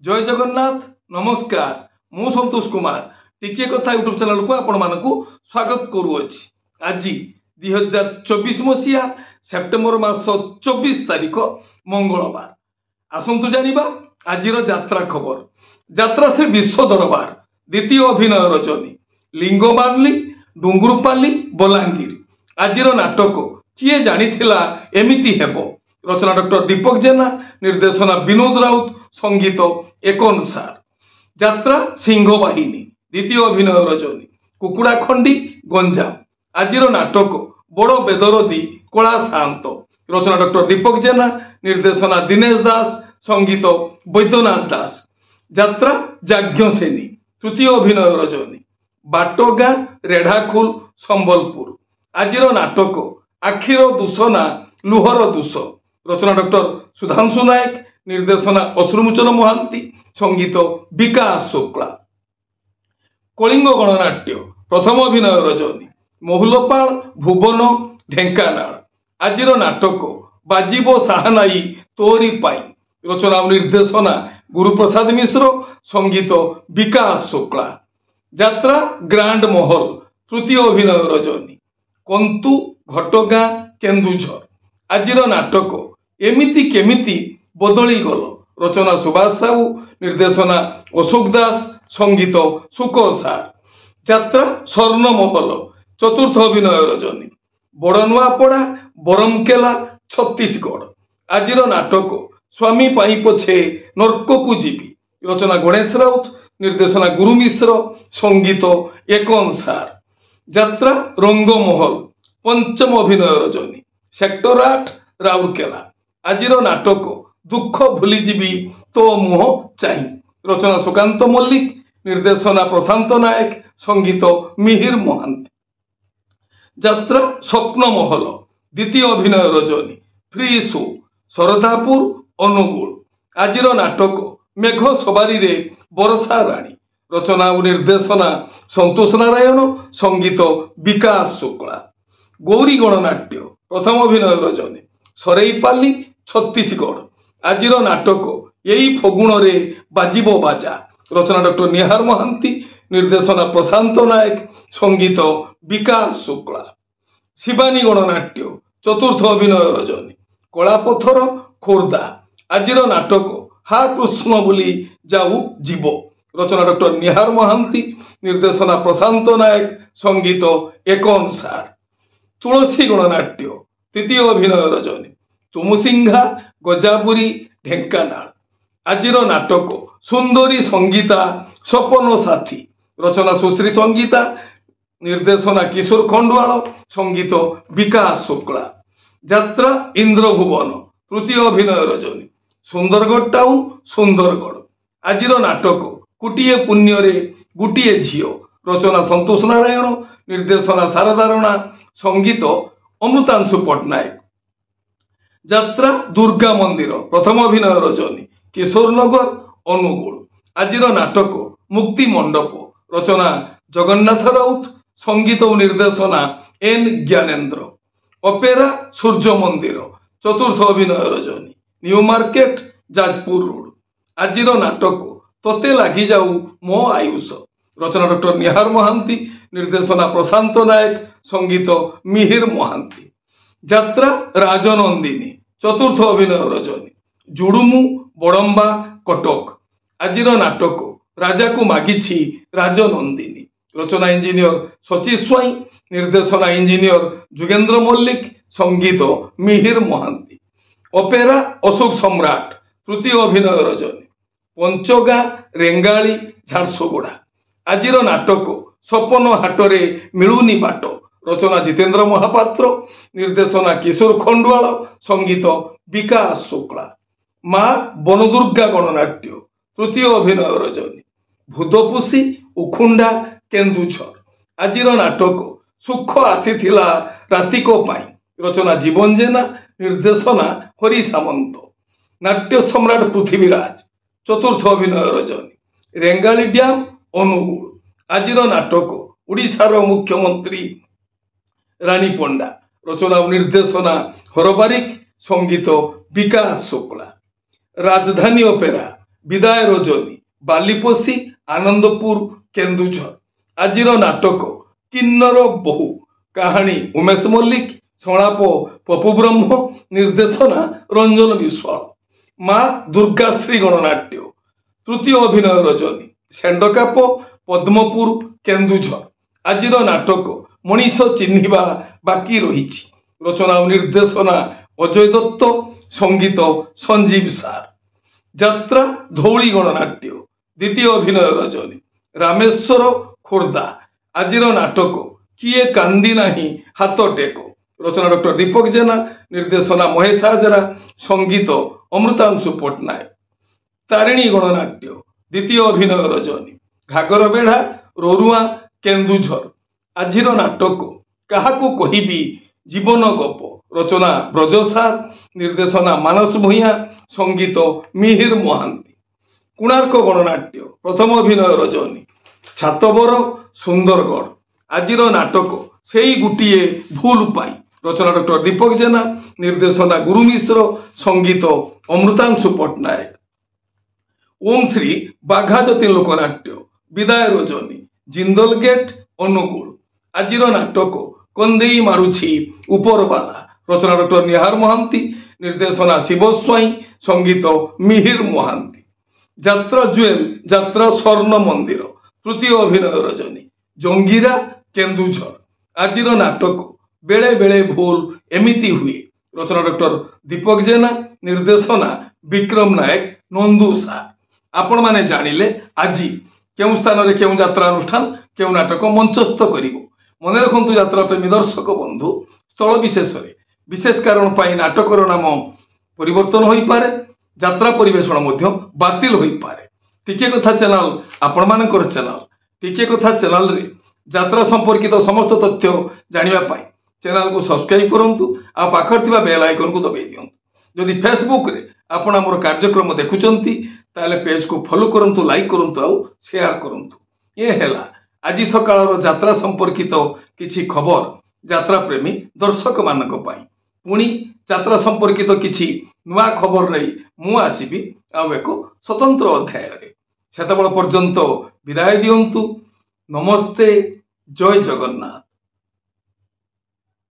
जय जगन्नाथ नमस्कार मु संतोष कुमार टिके कथा यूट्यूब चैनल को आपण मानकु स्वागत करूअछि। आज 2024 मसीहा सेप्टेम्बर मास 24 तारिख मंगलवार। आसंतु जानिबा आजिर यात्रा खबर। यात्रा से विश्व दरबार द्वितीय अभिनय रचनी लिंगमाली डुंगुरपाली बलांगीर। आजिर नाटक किए जानिथिला एमिति हेबो। रचना डॉक्टर दीपक जेना, निर्देशना विनोद राउत, संगीत एकन सार। यात्रा सिंह बाहिनी द्वितीय अभिनय रचनी कुकुड़ा खंडी गंजाम। आजिर नाटक बड़ बेदरदी कला शांत। रचना डॉक्टर दीपक जेना, निर्देशना दिनेश दास, संगीत वैद्यनाथ दास। यात्रा जाज्ञसेनी तृतीय अभिनय रचनी बाटगा रेढ़ाखुल संबलपुर। आजिर नाटक आखिर दूषना लुहर दूष। रचना डॉक्टर सुधांशु नायक, निर्देशना अश्रुमोचन महांती, संगीत विकास शुक्ला। कलिंग गणनाट्य प्रथम अभिनय रचनी महुलपाल भुवन ढेंकानाल। आजिर नाटक बाजिबो साहनाई तोरी पाई। रचना और निर्देशना गुरुप्रसाद मिश्र, संगीत विकास शुक्ला। यात्रा ग्रांड महल तृतीय अभिनय रचनी कंतु घटगां केन्दुझर। आजिर नाटक एमिति केमिति बदली गल। रचना सुभाष साहू, निर्देशना अशोक दास, संगीत सुक सार। यात्रा स्वर्ण महल चतुर्थ अभिनय रचनी बड़नुआपड़ा बरमकेला छत्तीसगढ़। आजिर नाटक स्वामी पाई पछे नर्क को जीवी। रचना गणेश राउत, निर्देशना गुरु मिश्र, संगीत एकन सार। यात्रा रंगमहल पंचम अभिनय रचनी सेक्टर 8 राउरकेला। आजिर नाटक दुख भूलीजीवी तो मुह चाही। रचना सुकांत मल्लिक, निर्देशना प्रशांत नायक, संगीत मिहिर महांती। यात्रा स्वप्न महल द्वितीय अभिनय रचनी फ्री शो शरदापुर अनुगुल। आजिर नाटक मेघ सवारी रे बरसा राणी। रचना और निर्देशना संतोष नारायण, संगीत विकास शुक्ला। गौरी गणनाट्य प्रथम अभिनय रचनी सरईपाली छत्तीसगढ़। आजिर नाटक यही फगुण रे बाजिबो बाजा। रचना डॉक्टर निहार महांती, निर्देशना प्रशांत नायक, संगीत विकास शुक्ला। शिवानी गणनाट्य चतुर्थ अभिनय रचनी कलापथर खोर्धा। आजिर नाटक हा कृष्ण बोली जाऊ जीव। रचना डॉक्टर निहार महांती, निर्देशना प्रशांत नायक, संगीत एकन सार। तुलसी गणनाट्य तृतीय अभिनय रचनी तुमुसिंघा गजापुरी ढेंकानाल। आजिर नाटक सुंदरी संगीता सपन साथी। रचना सुश्री संगीता, निर्देशना किशोर खंडवाल, संगीत विकास शुक्ला। यात्रा इंद्रभुवन तृतीय अभिनय रचनी सुंदरगढ़ टाउन सुंदरगढ़। आजिर नाटक कुटिए पुण्य रे गुटिए झियो। रचना संतोष नारायण, निर्देशना शारदा राणा, संगीत अमृतांशु पट्टनायक। यात्रा दुर्गा मंदिर प्रथम अभिनय रचनी किशोर नगर अनुगुल। आजिर नाटक मुक्ति मंडप। रचना जगन्नाथ राउत, संगीत और निर्देशना एन ज्ञानेन्द्र। अपेरा सूर्य मंदिर चतुर्थ अभिनय रचनी न्यू मार्केट जाजपुर रोड। आजिर नाटक तोते लागी जाऊ मो आयुष। रचना डॉक्टर निहार महांती, निर्देशना प्रशांत नायक, संगीत मिहिर महांती। यात्रा राजनंदिनी चतुर्थ अभिनय रचनी जुडुमु बड़म्बा कटक। आजिर नाटक राजा को मागिछि राजनंदिनी। रचना इंजीनियर सची स्वाई, निर्देशना इंजीनियर जुगेन्द्र मल्लिक, संगीत मिहिर महांती। अपेरा अशोक सम्राट तृतीय अभिनय रचनी पंचगा रेंगाली झारसुगुड़ा। आजिर नाटक सपन हाटरे मिलुनी बाट। रचना जितेंद्र महापात्र, निर्देशना किशोर खंडवाल, संगीत विकास शुक्ला। माँ बनदुर्गा गणनाट्य तृतीय अभिनय रचनी भूदपुसी उखुंडा केन्दुझर। आजिर नाटक सुख आसीथिला रातिको पाई। रचना जीवन जेना, निर्देशना हरि सामंत। नाट्य सम्राट पृथ्वीराज चतुर्थ अभिनय रचनी रेंगाली डैम अनुगुल। आजिर नाटक ओडिशार मुख्यमंत्री रानी पंडा। रचना और निर्देशना हरबारिक, संगीत विकास शुक्ला। राजधानी अपेरा ବିଦାୟ ରଜନୀ ବାଲିପୋଷି ଆନନ୍ଦପୁର କେନ୍ଦୁଝର। ଆଜିର ନାଟକ କିନ୍ନର ବୋହୂ, କାହାଣୀ ଉମେଶ ମଲ୍ଲିକ, ସଂଳାପ ପପୁ ବ୍ରହ୍ମ, ନିର୍ଦ୍ଦେଶନା ରଞ୍ଜନ ବିଶ୍ୱାଳ। ମା ଦୁର୍ଗାଶ୍ରୀ ଗଣନାଟ୍ୟ। ତୃତୀୟ ଅଭିନୟ ରଜନୀ ସେଣ୍ଡକାପ ପଦ୍ମପୁର କେନ୍ଦୁଝର। ଆଜିର ନାଟକ ମଣିଷ ଚିହ୍ନିବା ବାକି ରହିଛି। ରଚନା ଓ ନିର୍ଦ୍ଦେଶନା ଅଜୟ ଦତ୍ତ, ସଙ୍ଗୀତ ସଞ୍ଜୀବ ସାର। ଯାତ୍ରା ଧଉଳି ଗଣନାଟ୍ୟ। ଦ୍ୱିତୀୟ ଅଭିନୟ ରଜନୀ ରାମେଶ୍ୱର ଖୋର୍ଦ୍ଧା। ଆଜିର ନାଟକ କିଏ କାନ୍ଦି ନାହିଁ ହାତ ଟେକ। ରଚନା ଡକ୍ଟର ଦୀପକ ଜେନା, ନିର୍ଦ୍ଦେଶନା ମହେଶ ହାଜରା, ସଙ୍ଗୀତ ଅମୃତାଂଶୁ ପଟ୍ଟନାୟକ। ତାରିଣୀ ଗଣନାଟ୍ୟ। ଦ୍ୱିତୀୟ ଅଭିନୟ ରଜନୀ ଘାଗର ବେଢା ରୋରୁଆ କେନ୍ଦୁଝର। ଆଜିର ନାଟକ କାହାକୁ କହିବି ଜୀବନ ଗପ। ରଚନା ବ୍ରଜସାର, ନିର୍ଦ୍ଦେଶନା ମାନସ ଭୂୟାଁ, ସଙ୍ଗୀତ ମିହିର ମହାନ୍ତି। କୋଣାର୍କ ଗଣନାଟ୍ୟ। ପ୍ରଥମ ଅଭିନୟ ରଜନୀ ଛାତବର ସୁନ୍ଦରଗଡ଼। ଆଜିର ନାଟକ ସେଇ ଗୋଟିଏ ଭୁଲ ପାଇଁ। ରଚନା ଡକ୍ଟର ଦୀପକ ଜେନା, ନିର୍ଦ୍ଦେଶନା ଗୁରୁ ମିଶ୍ର, ସଙ୍ଗୀତ ଅମୃତାଂଶୁ ପଟ୍ଟନାୟକ। ଓଁ ଶ୍ରୀ ବାଘାଯତୀନ ଲୋକନାଟ୍ୟ। ବିଦାୟ ରଜନୀ ଜିନ୍ଦଲ ଗେଟ୍ ଅନୁଗୁଳ। ଆଜିର ନାଟକ କନ୍ଦେଇ ମାରୁଛି ଉପରବାଲା। ରଚନା ଡକ୍ଟର ନିହାର ମହାନ୍ତି, ନିର୍ଦ୍ଦେଶନା ଶିବ ସ୍ୱାଇଁ, ସଙ୍ଗୀତ ମିହିର ମହାନ୍ତି। ଯାତ୍ରା ଜୁଏଲ ଯାତ୍ରା ସ୍ୱର୍ଣ୍ଣ ମନ୍ଦିର। ତୃତୀୟ ଅଭିନୟ ରଜନୀ ଜଙ୍ଗିରା କେନ୍ଦୁଝର। ଆଜିର ନାଟକ ବେଳେ ବେଳେ ଭୁଲ ଏମିତି ହୁଏ। ରଚନା ଡକ୍ଟର ଦୀପକ ଜେନା, ନିର୍ଦ୍ଦେଶନା ବିକ୍ରମ ନାୟକ, ନନ୍ଦୁସା। ଆପଣମାନେ ଜାଣିଲେ ଆଜି କେଉଁ ସ୍ଥାନରେ କେଉଁ ଯାତ୍ରା ଅନୁଷ୍ଠାନ କେଉଁ ନାଟକ ମଞ୍ଚସ୍ଥ କରିବ। ମନେ ରଖନ୍ତୁ ଯାତ୍ରା ପ୍ରେମୀ ଦର୍ଶକ ବନ୍ଧୁ, ସ୍ଥଳ ବିଶେଷରେ ବିଶେଷ କାରଣ ପାଇଁ ନାଟକର ନାମ ପରିବର୍ତ୍ତନ ହୋଇପାରେ, ଯାତ୍ରା ପରିବେଷଣ ମଧ୍ୟ ବାତିଲ ହୋଇପାରେ। ଟିକିଏ କଥା ଚ୍ୟାନେଲ ଆପଣମାନଙ୍କର ଚ୍ୟାନେଲ। ଟିକିଏ କଥା ଚ୍ୟାନେଲରେ ଯାତ୍ରା ସମ୍ପର୍କିତ ସମସ୍ତ ତଥ୍ୟ ଜାଣିବା ପାଇଁ ଚ୍ୟାନେଲକୁ ସବସ୍କ୍ରାଇବ କରନ୍ତୁ ଆଉ ପାଖରେ ଥିବା ବେଲ୍ ଆଇକନକୁ ଦବାଇ ଦିଅନ୍ତୁ। ଯଦି ଫେସବୁକରେ ଆପଣ ଆମର କାର୍ଯ୍ୟକ୍ରମ ଦେଖୁଛନ୍ତି ତାହେଲେ ପେଜକୁ ଫଲୋ କରନ୍ତୁ, ଲାଇକ୍ କରନ୍ତୁ ଆଉ ସେୟାର କରନ୍ତୁ। ଏ ହେଲା ଆଜି ସକାଳର ଯାତ୍ରା ସମ୍ପର୍କିତ କିଛି ଖବର ଯାତ୍ରା ପ୍ରେମୀ ଦର୍ଶକମାନଙ୍କ ପାଇଁ। ପୁଣି ଯାତ୍ରା ସମ୍ପର୍କିତ କିଛି ନୂଆ ଖବର ନେଇ ମୁଁ ଆସିବି ଆଉ ଏକ ସ୍ୱତନ୍ତ୍ର ଅଧ୍ୟାୟରେ। ସେତେବେଳେ ପର୍ଯ୍ୟନ୍ତ ବିଦାୟ ଦିଅନ୍ତୁ। ନମସ୍ତେ, ଜୟ ଜଗନ୍ନାଥ।